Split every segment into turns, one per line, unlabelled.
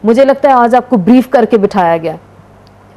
मुझे लगता है आज आपको ब्रीफ करके बिठाया गया।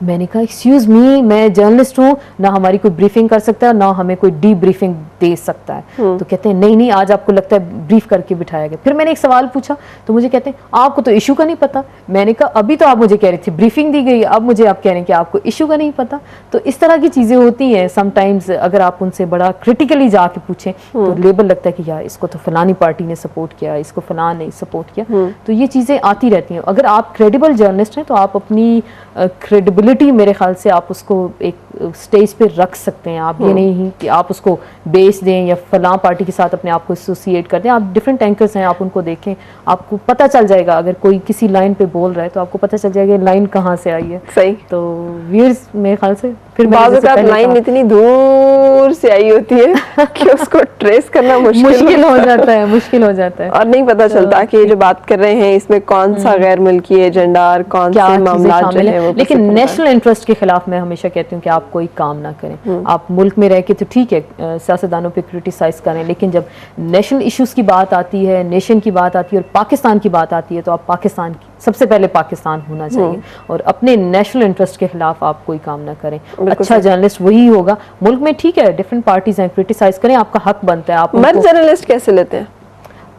मैंने कहा एक्सक्यूज मी, मैं जर्नलिस्ट हूँ, ना हमारी कोई ब्रीफिंग कर सकता है ना हमें कोई डी ब्रीफिंग दे सकता है। तो कहते हैं नहीं नहीं, आज आपको लगता है ब्रीफ करके बिठाया गया। फिर मैंने एक सवाल पूछा तो मुझे कहते हैं आपको तो इशू का नहीं पता। मैंने कहा अभी तो आप मुझे कह रही थी ब्रीफिंग दी गई, अब मुझे आप कह रहे हैं कि आपको इशू का नहीं पता। तो इस तरह की चीज़ें होती हैं समटाइम्स। अगर आप उनसे बड़ा क्रिटिकली जाके पूछें तो लेबल लगता है कि यार इसको तो फलानी पार्टी ने सपोर्ट किया, इसको फलां ने सपोर्ट किया। तो ये चीज़ें आती रहती हैं। अगर आप क्रेडिबल जर्नलिस्ट हैं तो आप अपनी क्रेडिबिलिटी मेरे ख्याल से आप उसको एक स्टेज पे रख सकते हैं। आप ये नहीं कि आप उसको बेच दें या फलां पार्टी के साथ अपने आप को एसोसिएट कर दें। आप डिफरेंट एंकर्स हैं, आप उनको देखें, आपको पता चल जाएगा। अगर कोई किसी लाइन पे बोल रहा है तो आपको पता चल जाएगा लाइन कहाँ से आई है।
सही।
तो व्यूअर्स मेरे ख्याल से फिर
लाइन इतनी दूर से आई होती है कि उसको ट्रेस करना मुश्किल
हो जाता है, मुश्किल हो जाता है
और नहीं पता चलता कि जो बात कर रहे हैं इसमें कौन सा गैर मुल्की एजेंडा और कौन से मामला जो है।
लेकिन नेशनल इंटरेस्ट के खिलाफ मैं हमेशा कहती हूँ कि आप कोई काम ना करें। आप मुल्क में रह के तो ठीक है सियासतदानों पे क्रिटिसाइज करें, लेकिन जब नेशनल इश्यूज की बात आती है, नेशन की बात आती है और पाकिस्तान की बात आती है तो आप पाकिस्तान की सबसे पहले पाकिस्तान होना चाहिए और अपने नेशनल इंटरेस्ट के खिलाफ आप कोई काम ना करें। अच्छा जर्नलिस्ट वही होगा। मुल्क में ठीक है डिफरेंट पार्टीज हैं, क्रिटिसाइज करें, आपका हक बनता है। आप
मर्द जर्नलिस्ट कैसे लेते हैं?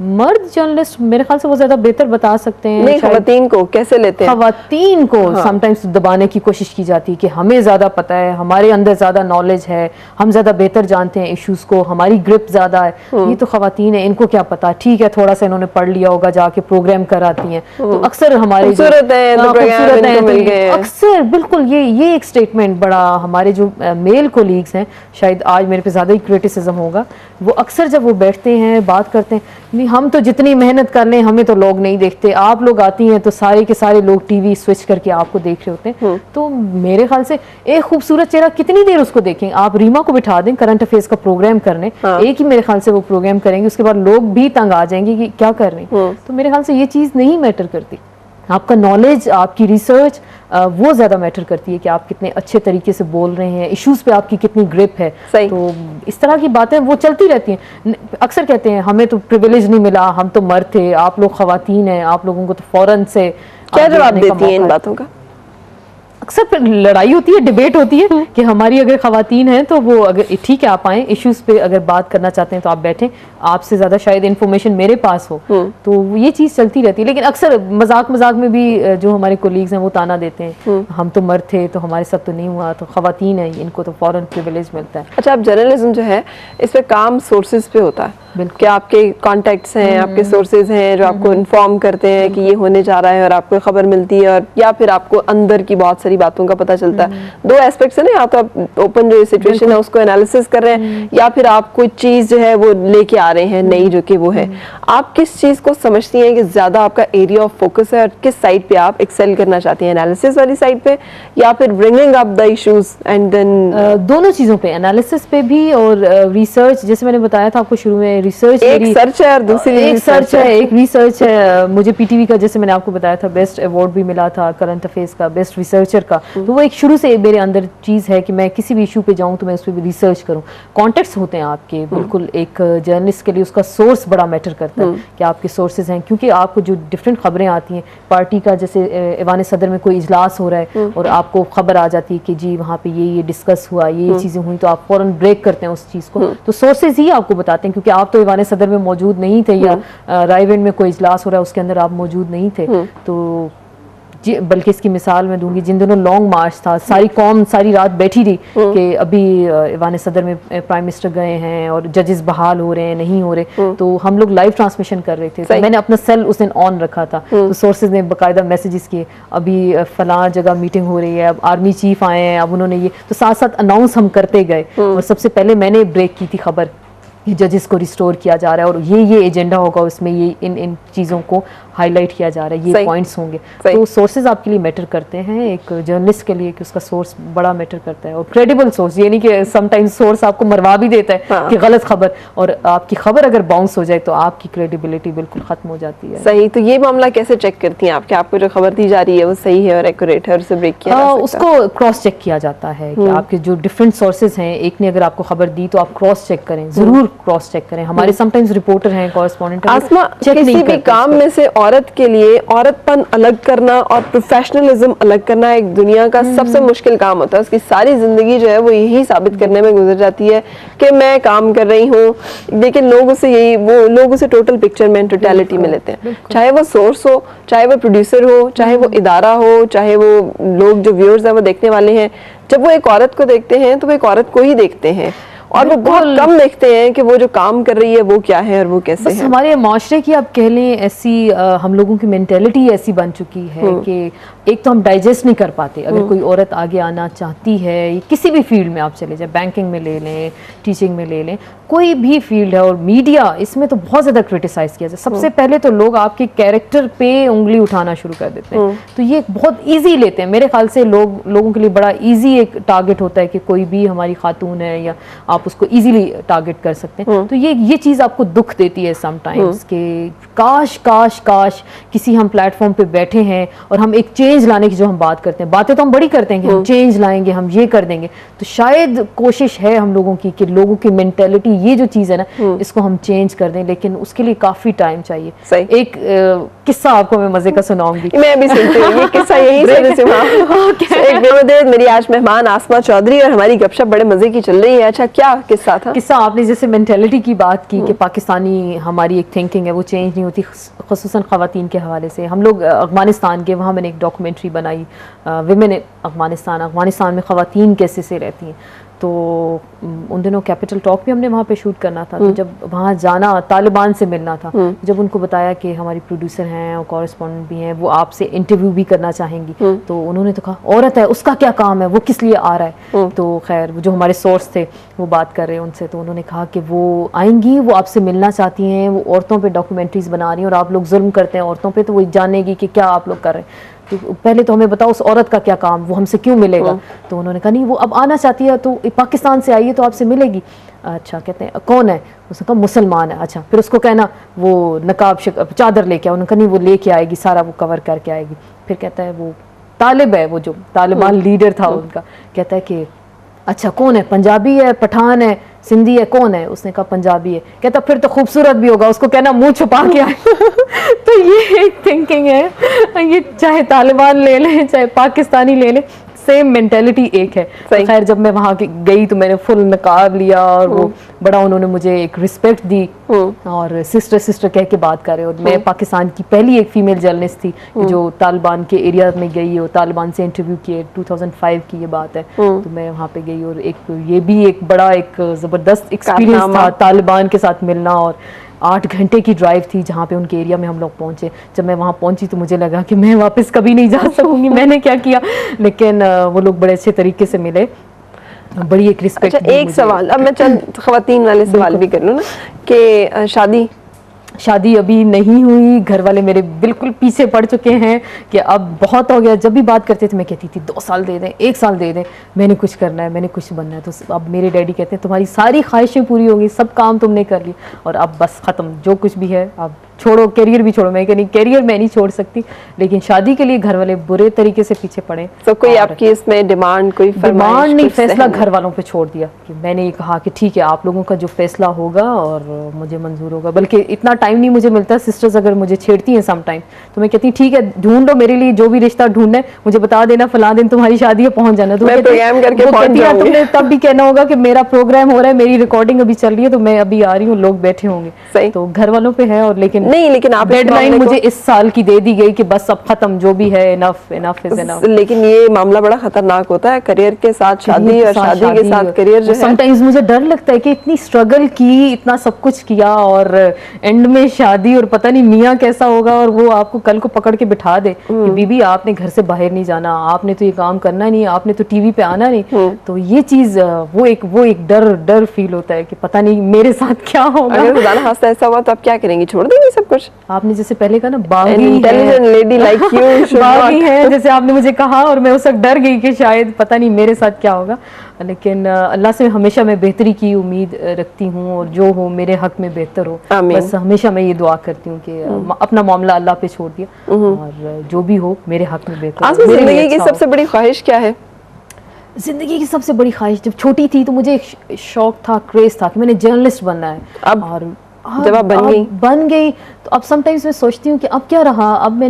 मर्द जर्नलिस्ट मेरे ख्याल से वो ज्यादा बेहतर बता सकते हैं।
नहीं, खवातीन को कैसे लेते हैं?
खवातीन को समटाइम्स दबाने की कोशिश की जाती है कि हमें ज्यादा पता है, हमारे अंदर ज्यादा नॉलेज है, हम ज्यादा बेहतर जानते हैं इश्यूज को, हमारी ग्रिप ज्यादा है। ये तो खवातीन है, इनको क्या पता। ठीक है थोड़ा सा इन्होंने पढ़ लिया होगा, जाके प्रोग्राम कराती हैं। तो अक्सर हमारे अक्सर बिल्कुल ये एक स्टेटमेंट बड़ा हमारे जो मेल कोलीग्स हैं, शायद आज मेरे पे ज्यादा ही क्रिटिसिज्म होगा, वो अक्सर जब वो बैठते हैं बात करते हैं, हम तो जितनी मेहनत कर लें हमें तो लोग नहीं देखते, आप लोग आती हैं तो सारे के सारे लोग टीवी स्विच करके आपको देख रहे होते हैं। तो मेरे ख्याल से एक खूबसूरत चेहरा कितनी देर उसको देखेंगे। आप रीमा को बिठा दें करंट अफेयर्स का प्रोग्राम करने, एक ही मेरे ख्याल से वो प्रोग्राम करेंगे, उसके बाद लोग भी तंग आ जाएंगे कि क्या कर रहे हैं। तो मेरे ख्याल से ये चीज़ नहीं मैटर करती। आपका नॉलेज, आपकी रिसर्च वो ज़्यादा मैटर करती है कि आप कितने अच्छे तरीके से बोल रहे हैं, इश्यूज पे आपकी कितनी ग्रिप है। तो इस तरह की बातें वो चलती रहती हैं। अक्सर कहते हैं हमें तो प्रिविलेज नहीं मिला, हम तो मर्द थे, आप लोग खवातीन हैं, आप लोगों को तो फौरन से।
क्या जवाब देती हैं इन बातों का?
अक्सर फिर लड़ाई होती है, डिबेट होती है कि हमारी अगर खवातीन हैं तो वो अगर ठीक है आप आएँ, इश्यूज पे अगर बात करना चाहते हैं तो आप बैठें, आपसे ज़्यादा शायद इन्फॉर्मेशन मेरे पास हो। तो ये चीज़ चलती रहती है। लेकिन अक्सर मजाक में भी जो हमारे कोलीग्स हैं वो ताना देते हैं, हम तो मर्द थे तो हमारे साथ तो नहीं हुआ, तो खवातीन है इनको तो फौरन प्रिविलेज मिलता है।
अच्छा, अब जर्नलिज्म जो है इस पे काम सोर्सेज पे होता है कि आपके कॉन्टेक्ट्स हैं, आपके सोर्सेज हैं जो आपको इन्फॉर्म करते हैं कि ये होने जा रहा है और आपको खबर मिलती है, और या फिर आपको अंदर की बहुत सारी बातों का पता चलता है। दो एस्पेक्ट्स है ना, या तो आप ओपन जो सिचुएशन है उसको एनालिसिस कर रहे हैं या फिर आप कोई चीज जो है वो लेके आ रहे हैं नई जो कि वो है। आप किस चीज को समझती हैं कि ज्यादा आपका एरिया ऑफ फोकस है और किस साइड पे आप एक्सेल करना चाहती हैं, एनालिसिस वाली साइड पे या फिर bringing up the issues and then?
दोनों चीजों पे, एनालिसिस पे भी और रिसर्च। जैसे मैंने बताया था आपको शुरू में, रिसर्च
एक सर्च है और दूसरी
एक सर्च है, एक रिसर्च है। मुझे पीटीवी का जैसे मैंने आपको बताया था बेस्ट अवार्ड भी मिला था करंट अफेयर्स का, बेस्ट रिसर्चर का। तो वो एक शुरू से मेरे अंदर चीज़ है कि मैं किसी भी इशू पे जाऊं तो मैं उस पर भी रिसर्च करूं। कॉन्टेक्ट्स होते हैं आपके, बिल्कुल एक जर्नलिस्ट के लिए उसका सोर्स बड़ा मैटर करता है कि आपके सोर्सेज हैं, क्योंकि आपको जो डिफरेंट खबरें आती हैं पार्टी का, जैसे ऐवान सदर में कोई इजलास हो रहा है और आपको खबर आ जाती है कि जी वहाँ पे ये डिस्कस हुआ, ये चीज़ें हुई, तो आप फौरन ब्रेक करते हैं उस चीज़ को। तो सोर्सेज ही आपको बताते हैं, क्योंकि आप तो ऐवान सदर में मौजूद नहीं थे या रायविंड में कोई इजलास हो रहा है उसके अंदर आप मौजूद नहीं थे। तो बल्कि इसकी मिसाल मैं दूंगी, जिन दिनों लॉन्ग मार्च था, सारी कौम सारी रात बैठी रही कि अभी ऐवान सदर में प्राइम मिनिस्टर गए हैं और जजेस बहाल हो रहे हैं, नहीं हो रहे, तो हम लोग लाइव ट्रांसमिशन कर रहे थे। तो मैंने अपना सेल उस दिन ऑन रखा था, तो सोर्सेज ने बाकायदा मैसेजेस किए, अभी फलां जगह मीटिंग हो रही है, अब आर्मी चीफ आए हैं, अब उन्होंने ये, तो साथ साथ अनाउंस हम करते गए। और सबसे पहले मैंने ब्रेक की थी खबर कि जजेस को रिस्टोर किया जा रहा है और ये एजेंडा होगा, उसमें ये इन चीज़ों को हाईलाइट किया जा रहा है, ये पॉइंट्स होंगे। तो सोर्सेज आपके लिए मैटर करते हैं एक जर्नलिस्ट के लिए, कि उसका सोर्स बड़ा मैटर करता है, और क्रेडिबल सोर्स। ये नहीं कि समटाइम्स सोर्स आपको मरवा भी देता है कि गलत खबर, और आपकी खबर अगर बाउंस हो जाए तो आपकी क्रेडिबिलिटी बिल्कुल खत्म हो जाती है।
सही। तो ये मामला कैसे चेक करती हैं आप कि आपको जो खबर दी जा रही है वो सही है और एक्यूरेट है और उसे ब्रेक किया जा सकता है?
उसको क्रॉस चेक किया जाता है कि आपके जो डिफरेंट सोर्सेज हैं, एक ने अगर आपको खबर दी तो आप क्रॉस चेक करें, जरूर क्रॉस चेक करें। हमारे समटाइम्स रिपोर्टर हैं, कॉरेस्पॉन्डेंट हैं,
आसमा,
check नहीं
किसी भी
करते
काम में से औरत के लिए औरतपन अलग करना और प्रोफेशनलिज्म अलग करना एक दुनिया का सबसे मुश्किल काम होता है। उसकी सारी जिंदगी जो है वो यही साबित करने में गुजर जाती है कि मैं काम कर रही हूँ, लेकिन लोग उसे यही, वो लोग उसे टोटल पिक्चर में, टोटलिटी में लेते हैं। चाहे वो सोर्स हो, चाहे वो प्रोड्यूसर हो, चाहे वो इदारा हो, चाहे वो लोग जो व्यूअर्स हैं वो देखने वाले हैं, जब वो एक औरत को देखते हैं तो वो एक औरत को ही देखते हैं और वो बहुत कम देखते हैं कि वो जो काम कर रही है वो क्या है और वो कैसे है।
हमारे माशरे की आप कह लें ऐसी हम लोगों की मेंटेलिटी ऐसी बन चुकी है कि एक तो हम डाइजेस्ट नहीं कर पाते। अगर कोई औरत आगे आना चाहती है, किसी भी फील्ड में आप चले जाए, बैंकिंग में ले लें, टीचिंग में ले लें, कोई भी फील्ड है, और मीडिया इसमें तो बहुत ज़्यादा क्रिटिसाइज किया जाए। सबसे पहले तो लोग आपके कैरेक्टर पे उंगली उठाना शुरू कर देते हैं, तो ये बहुत ईजी लेते हैं। मेरे ख्याल से लोगों के लिए बड़ा ईजी एक टारगेट होता है कि कोई भी हमारी खातून है या आप उसको इजीली टारगेट कर सकते हैं। तो ये चीज़ आपको दुख देती है समटाइम्स कि काश काश काश किसी हम प्लेटफॉर्म पे बैठे हैं और हम एक चेंज लाने की जो हम बात करते हैं, बातें तो हम बड़ी करते हैं कि हम चेंज लाएंगे, हम ये कर देंगे, तो शायद कोशिश है हम लोगों की कि लोगों की मेंटेलिटी, ये जो चीज़ है ना, इसको हम चेंज कर दें, लेकिन उसके लिए काफ़ी टाइम चाहिए। एक किस्सा आपको मैं मज़े का सुनाऊंगी।
मैं भी सुनती हूँ ये किस्सा, यही मेरी आज मेहमान आसमा चौधरी और हमारी गपशप बड़े मजे की चल रही है। अच्छा, क्या किस्सा था?
किस्सा, आपने जैसे मेंटेलिटी की बात की कि पाकिस्तानी हमारी एक थिंकिंग है वो चेंज नहीं होती, ख़ुसूसन ख़वातीन के हवाले से। हम लोग अफगानिस्तान के, वहाँ मैंने एक डॉक्यूमेंट्री बनाई, विमेन अफगानिस्तान में ख़वातीन कैसे से रहती हैं। तो उन दिनों कैपिटल टॉक भी हमने वहाँ पे शूट करना था, तो जब वहाँ जाना, तालिबान से मिलना था, जब उनको बताया कि हमारी प्रोड्यूसर हैं और कॉरेस्पॉन्डेंट भी हैं, वो आपसे इंटरव्यू भी करना चाहेंगी, तो उन्होंने तो कहा औरत है, उसका क्या काम है, वो किस लिए आ रहा है। तो खैर जो हमारे सोर्स थे वो बात कर रहे हैं उनसे, तो उन्होंने कहा कि वो आएंगी, वो आपसे मिलना चाहती हैं, वो औरतों पर डॉक्यूमेंट्रीज बना रही हैं और आप लोग जुल्म करते हैं औरतों पर, तो वो जानेगी कि क्या आप लोग कर रहे हैं, तो पहले तो हमें बताओ उस औरत का क्या काम, वो हमसे क्यों मिलेगा। तो उन्होंने कहा नहीं, वो अब आना चाहती है तो पाकिस्तान से आई है तो आपसे मिलेगी। अच्छा, कहते हैं कौन है, उसने कहा मुसलमान है। अच्छा, फिर उसको कहना वो नकाब चादर लेके आओ, उन्होंने कहा नहीं वो लेके आएगी, सारा वो कवर करके आएगी। फिर कहता है वो तालिब है, वो जो तालिबान लीडर था उनका, कहता है कि अच्छा कौन है, पंजाबी है, पठान है, सिंधी है, कौन है। उसने कहा पंजाबी है। कहता फिर तो खूबसूरत भी होगा, उसको कहना मुंह छुपा के आए। तो ये एक थिंकिंग है, ये चाहे तालिबान ले लें चाहे पाकिस्तानी ले लें, सेम मेंटेलिटी एक है। तो खैर जब मैं वहाँ गई तो मैंने फुल नकाब लिया और वो बड़ा उन्होंने मुझे एक रिस्पेक्ट दी और सिस्टर कह के बात कर रहे। और मैं पाकिस्तान की पहली एक फीमेल जर्नलिस्ट थी जो तालिबान के एरिया में गई और तालिबान से इंटरव्यू किए, 2005 की ये बात है। तो मैं वहाँ पे गई और एक ये भी एक बड़ा एक ज़बरदस्त एक्सपीरियंस था तालिबान के साथ मिलना। और 8 घंटे की ड्राइव थी जहाँ पे उनके एरिया में हम लोग पहुँचे। जब मैं वहाँ पहुँची तो मुझे लगा कि मैं वापस कभी नहीं जा सकूँगी, मैंने क्या किया, लेकिन वो लोग बड़े अच्छे तरीके से मिले, बड़ी एक रिस्पेक्ट।
अच्छा, एक सवाल अब मैं चंद ख़वातीन वाले सवाल भी कर लूँ ना कि शादी अभी नहीं हुई, घर वाले मेरे बिल्कुल पीछे पड़ चुके हैं कि अब बहुत हो गया। जब भी बात करते थे मैं कहती थी 2 साल दे दें, 1 साल दे दें, मैंने कुछ करना है, मैंने कुछ बनना है। तो अब मेरे डैडी कहते हैं तुम्हारी सारी ख्वाहिशें पूरी होंगी, सब काम तुमने कर लिए और अब बस ख़त्म, जो कुछ भी है अब छोड़ो, करियर भी छोड़ो। मैं कह नहीं, करियर मैं नहीं छोड़ सकती, लेकिन शादी के लिए घर वाले बुरे तरीके से पीछे पड़े। तो कोई आपकी इसमें डिमांड, कोई
डिमांड नहीं, फैसला घर वालों पे छोड़ दिया कि मैंने ये कहा कि ठीक है आप लोगों का जो फैसला होगा और मुझे मंजूर होगा। बल्कि इतना टाइम नहीं मुझे मिलता, सिस्टर्स अगर मुझे छेड़ती हैं सम टाइम तो मैं कहती ठीक है ढूंढ लो मेरे लिए जो भी रिश्ता ढूंढना है, मुझे बता देना फलां दिन तुम्हारी शादी है, पहुंच जाना। तो
मैं प्रोग्राम करके पहुंच जाऊंगी।
तुमने तब भी कहना होगा कि मेरा प्रोग्राम हो रहा है, मेरी रिकॉर्डिंग अभी चल रही है, तो मैं अभी आ रही हूँ, लोग बैठे होंगे। तो घर वालों पे है। और लेकिन आप डेडलाइन मुझे इस साल की दे दी गई कि बस अब खत्म, जो भी है इनफ इज इनफ।
लेकिन ये मामला बड़ा खतरनाक होता है, करियर के साथ शादी और शादी के साथ करियर जो है।
समटाइम्स मुझे डर लगता है कि इतनी स्ट्रगल की, इतना सब कुछ किया और एंड में शादी और पता नहीं मियाँ कैसा होगा और वो आपको कल को पकड़ के बिठा दे कि बीबी आपने घर से बाहर नहीं जाना, आपने तो ये काम करना नहीं, आपने तो टीवी पे आना नहीं। तो ये चीज वो एक डर फील होता है कि पता नहीं मेरे साथ क्या होगा।
अगर खुदा ना खास्ता ऐसा हुआ तो आप क्या करेंगी, छोड़ देंगी सब कुछ?
आपने जैसे पहले कहा ना बागी
लेडी लाइक यू
बागी है, जैसे आपने मुझे कहा और मैं उस वक्त डर गई कि शायद पता नहीं मेरे साथ क्या होगा। लेकिन अल्लाह से हमेशा मैं बेहतरी की उम्मीद रखती हूँ और जो हो मेरे हक में बेहतर हो। बस हमेशा मैं ये दुआ करती हूँ कि अपना मामला अल्लाह पे छोड़ दिया और जो भी हो मेरे हक में बेहतर हो।
जिंदगी की सबसे बड़ी ख्वाहिश क्या है?
जिंदगी की सबसे बड़ी ख्वाहिश, जब छोटी थी तो मुझे एक शौक था, क्रेज था कि मैंने जर्नलिस्ट बनना है।
अब
और
जब आप बन गई
तो अब समटाइम्स मैं सोचती हूँ कि अब क्या रहा, अब मैं